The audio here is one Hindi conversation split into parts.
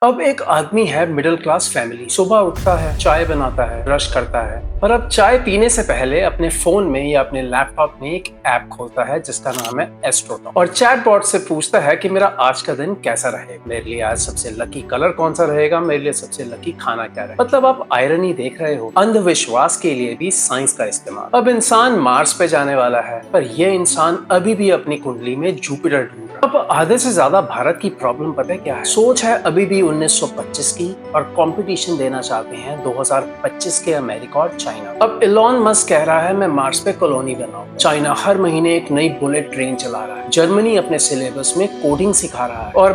अब एक आदमी है मिडिल क्लास फैमिली। सुबह उठता है, चाय बनाता है, ब्रश करता है, पर अब चाय पीने से पहले अपने फोन में या अपने लैपटॉप में एक ऐप खोलता है जिसका नाम है एस्ट्रोटॉक और चैटबॉट से पूछता है कि मेरा आज का दिन कैसा रहेगा, मेरे लिए आज सबसे लकी कलर कौन सा रहेगा, मेरे लिए सबसे लकी खाना क्या रहेगा। मतलब आप आयरनी देख रहे हो, अंधविश्वास के लिए भी साइंस का इस्तेमाल। अब इंसान मार्स पे जाने वाला है, पर यह इंसान अभी भी अपनी कुंडली में जुपिटर ढूंढ रहा है। अब आधे से ज्यादा भारत की प्रॉब्लम पता है क्या है? सोच है अभी भी 1925 की और कंपटीशन देना चाहते हैं 2025 के अमेरिका और चाइना। अब इलॉन मस्क कह रहा है मैं मार्स पे कॉलोनी बनाऊं। चाइना हर महीने एक नई बुलेट ट्रेन चला रहा है। जर्मनी अपने सिलेबस में कोडिंग सिखा रहा है और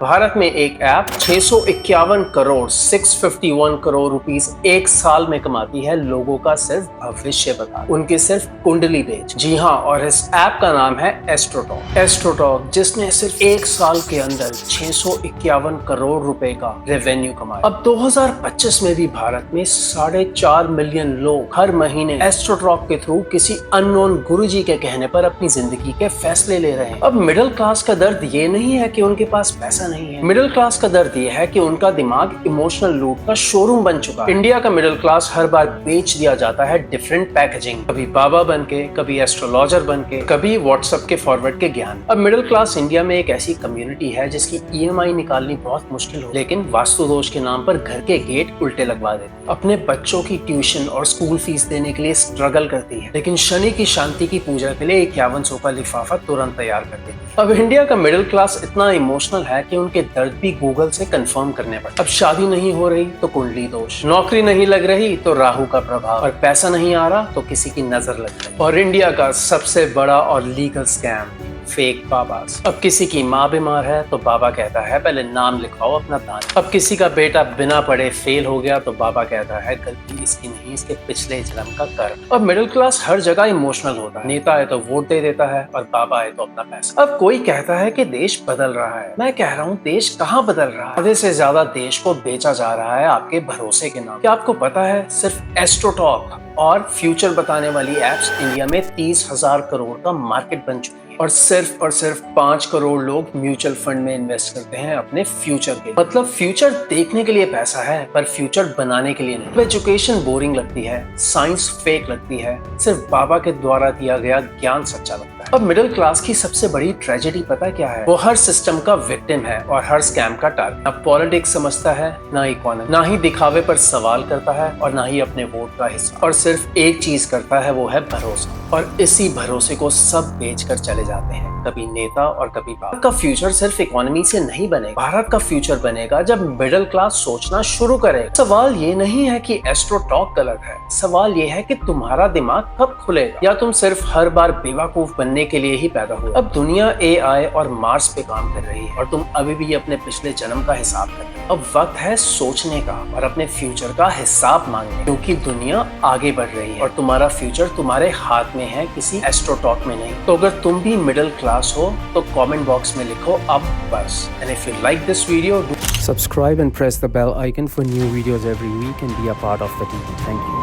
भारत में एक ऐप 651 करोड़ 651 करोड़ रुपीस एक साल में कमाती है लोगों का सिर्फ भविष्य बता, उनके सिर्फ कुंडली बेच। जी हाँ, और इस ऐप का नाम है एस्ट्रोटॉक। एस्ट्रोटॉक जिसने सिर्फ एक साल के अंदर 651 करोड़ रुपए का रेवेन्यू कमाया। अब 2025 में भी भारत में 4.5 मिलियन लोग हर महीने एस्ट्रोटॉक के थ्रू किसी अननोन गुरुजी के कहने पर अपनी जिंदगी के फैसले ले रहे हैं। अब मिडिल क्लास का दर्द ये नहीं है कि उनके पास पैसा नहीं है, मिडिल क्लास का दर्द ये है कि उनका दिमाग इमोशनल लूट का शोरूम बन चुका है। इंडिया का मिडिल क्लास हर बार बेच दिया जाता है डिफरेंट पैकेजिंग, कभी बाबा बन के, कभी एस्ट्रोलॉजर बन के, कभी व्हाट्सएप के फॉरवर्ड के ज्ञान। अब मिडिल क्लास इंडिया में एक ऐसी कम्युनिटी है जिसकी ईएमआई निकालनी बहुत मुश्किल हो, लेकिन वास्तु दोष के नाम पर घर के गेट उल्टे लगवा देती है। अपने बच्चों की ट्यूशन और स्कूल फीस देने के लिए स्ट्रगल करती है, लेकिन शनि की शांति की पूजा के लिए 5100 का लिफाफा तुरंत तैयार कर देती है। अब इंडिया का मिडिल क्लास इतना इमोशनल है कि उनके दर्द भी गूगल से कंफर्म करने पड़ते। अब शादी नहीं हो रही तो कुंडली दोष, नौकरी नहीं लग रही तो राहु का प्रभाव, और पैसा नहीं आ रहा तो किसी की नजर लग गई। और इंडिया का सबसे बड़ा और लीगल स्कैम फेक बाबास। अब किसी की माँ बीमार है तो बाबा कहता है पहले नाम लिखवाओ अपना दान। अब किसी का बेटा बिना पढ़े फेल हो गया तो बाबा कहता है गलती इसकी नहीं, इसके पिछले जन्म का कर्म। अब मिडिल क्लास हर जगह इमोशनल होता है, नेता है तो वोट दे देता है और बाबा है तो अपना पैसा। अब कोई कहता है कि देश बदल रहा है, मैं कह रहा हूँ देश कहाँ बदल रहा है। आधे से ज्यादा देश को बेचा जा रहा है आपके भरोसे के नाम। क्या आपको पता है सिर्फ एस्ट्रोटॉक और फ्यूचर बताने वाली एप्स इंडिया में 30,000 करोड़ का मार्केट बन चुकी है और सिर्फ 5 करोड़ लोग म्यूचुअल फंड में इन्वेस्ट करते हैं अपने फ्यूचर के। मतलब फ्यूचर देखने के लिए पैसा है पर फ्यूचर बनाने के लिए नहीं। एजुकेशन बोरिंग लगती है, साइंस फेक लगती है, सिर्फ बाबा के द्वारा दिया गया ज्ञान सच्चा लगता है। अब मिडिल क्लास की सबसे बड़ी ट्रेजेडी पता क्या है? वो हर सिस्टम का विक्टिम है और हर स्कैम का टारगेट। ना पॉलिटिक्स समझता है, ना इकोनॉमी, ना ही दिखावे पर सवाल करता है और ना ही अपने वोट का हिस्सा, और सिर्फ एक चीज करता है वो है भरोसा। और इसी भरोसे को सब बेच कर चले जाते हैं, कभी नेता और कभी बाप। भारत का फ्यूचर सिर्फ इकोनॉमी से नहीं बनेगा, भारत का फ्यूचर बनेगा जब मिडिल क्लास सोचना शुरू करे। सवाल ये नहीं है कि एस्ट्रोटॉक गलत है, सवाल ये है कि तुम्हारा दिमाग कब खुलेगा, या तुम सिर्फ हर बार बेवकूफ बनने के लिए ही पैदा हुए। अब दुनिया एआई और मार्स पे काम कर रही है और तुम अभी भी अपने पिछले जन्म का हिसाब कर रहे हो। अब वक्त है सोचने का और अपने फ्यूचर का हिसाब मांगने, क्योंकि दुनिया आगे बढ़ रही है और तुम्हारा फ्यूचर तुम्हारे हाथ में है, किसी एस्ट्रोटॉक में नहीं। तो अगर तुम भी मिडिल क्लास हो तो कमेंट बॉक्स में लिखो अब बस। And if you like this video, do subscribe and press the bell icon for new videos every week and be a part of the team. Thank you.